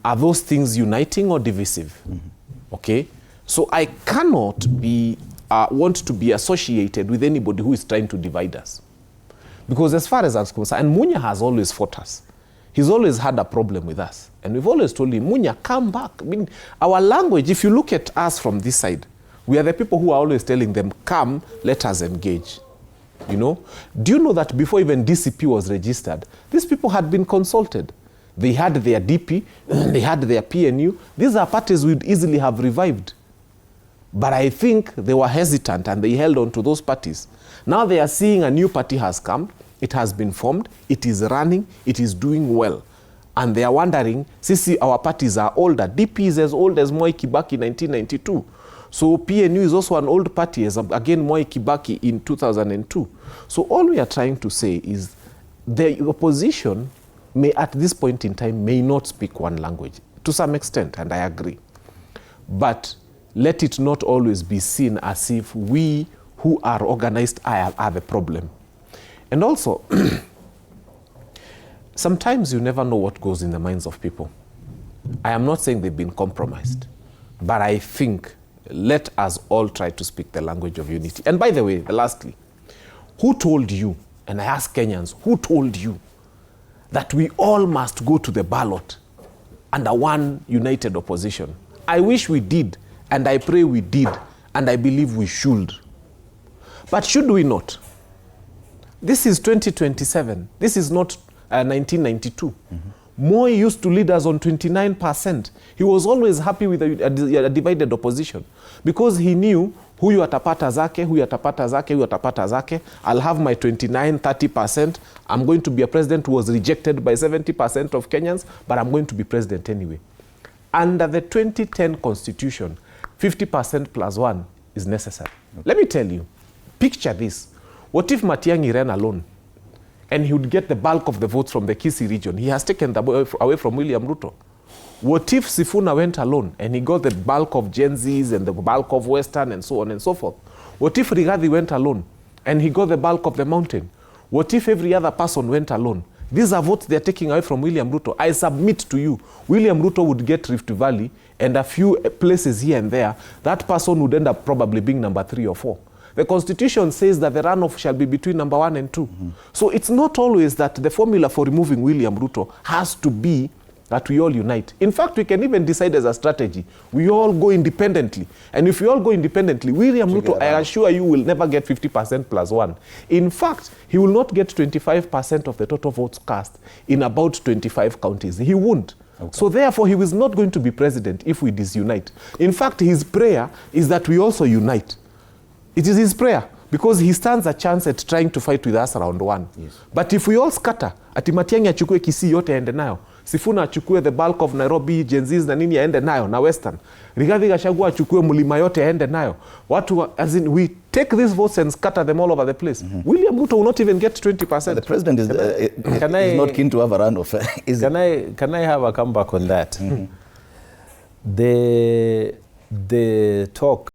are those things uniting or divisive? Okay? So I cannot be want to be associated with anybody who is trying to divide us. Because as far as I'm concerned, and Munya has always fought us. He's always had a problem with us. And we've always told him, Munya, come back. I mean, our language, if you look at us from this side, we are the people who are always telling them, come, let us engage. You know? Do you know that before even DCP was registered, these people had been consulted? They had their DP, they had their PNU. These are parties we'd easily have revived. But I think they were hesitant and they held on to those parties. Now they are seeing a new party has come, it has been formed, it is running, it is doing well. And they are wondering, see, our parties are older. DP is as old as Moi Kibaki in 1992. So PNU is also an old party, as again Moi Kibaki in 2002. So all we are trying to say is the opposition may at this point in time may not speak one language to some extent, and I agree. But let it not always be seen as if we who are organized are the problem. And also, sometimes you never know what goes in the minds of people. I am not saying they've been compromised, but I think let us all try to speak the language of unity. And by the way, lastly, who told you, and I ask Kenyans, who told you that we all must go to the ballot under one united opposition? I wish we did, and I pray we did, and I believe we should. But should we not? This is 2027. This is not 1992. Moi used to lead us on 29%. He was always happy with a divided opposition because he knew huyu atapata zake, huyu atapata zake, huyu atapata zake. I'll have my 29, 30%. I'm going to be a president who was rejected by 70% of Kenyans, but I'm going to be president anyway. Under the 2010 constitution, 50% plus 1 is necessary. Let me tell you, picture this. What if Matiang'i ran alone and he would get the bulk of the votes from the Kisii region? He has taken them away from William Ruto. What if Sifuna went alone and he got the bulk of Gen Zs and the bulk of Western and so on and so forth? What if Rigathi went alone and he got the bulk of the mountain? What if every other person went alone? These are votes they're taking away from William Ruto. I submit to you, William Ruto would get Rift Valley and a few places here and there. That person would end up probably being number 3 or 4. The Constitution says that the runoff shall be between number 1 and 2. So it's not always that the formula for removing William Ruto has to be that we all unite. In fact, we can even decide as a strategy, we all go independently. And if we all go independently, William Ruto, I assure you, will never get 50% plus 1. In fact, he will not get 25% of the total votes cast in about 25 counties. He won't. Okay. So therefore, he is not going to be president if we disunite. In fact, his prayer is that we also unite. It is his prayer because he stands a chance at trying to fight with us around 1. Yes. But if we all scatter, ati Matiang'i achukue Kisii yote aende nayo, Sifuna achukue the bulk of Nairobi, Gen Zs na nini aende nayo, na Western, Rigathi Gachagua achukue Mlima yote aende nayo, watu, as in, we take these votes and scatter them all over the place. William Ruto will not even get 20%. The president is, is not keen to have a runoff. Can I have a comeback on that? The talk